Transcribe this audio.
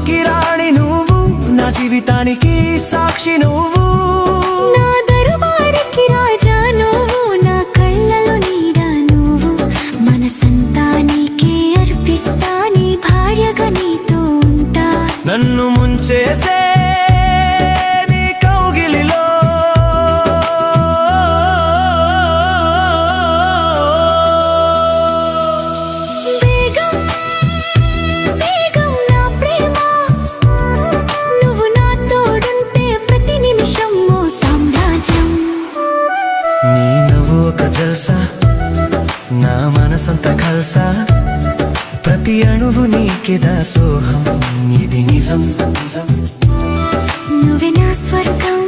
విశ్వంకి రాణి నువ్వు, నా జీవితానికి సాక్షి నువ్వు. నా దరుబారికి రాజా నువ్వు, నా కళ్ళలో నీడ నువ్వు. మనసంతా నీకే అర్పిస్తా, నీ భార్యగా నీతో ఉంటా. నన్ను ముంచేసే నీ కౌగిలిలో వేగం వేగం నా ప్రేమ, నువ్వు నా తోడుంటే ప్రతి నిమిషం ఓ సామ్రాజ్యం. నీ నవ్వు ఒక జల్సా, నా మనసంతా కల్సా. ప్రతి అణువు నీకే దాసోహం, ఇది నిజం. నువ్వే నా స్వర్గం.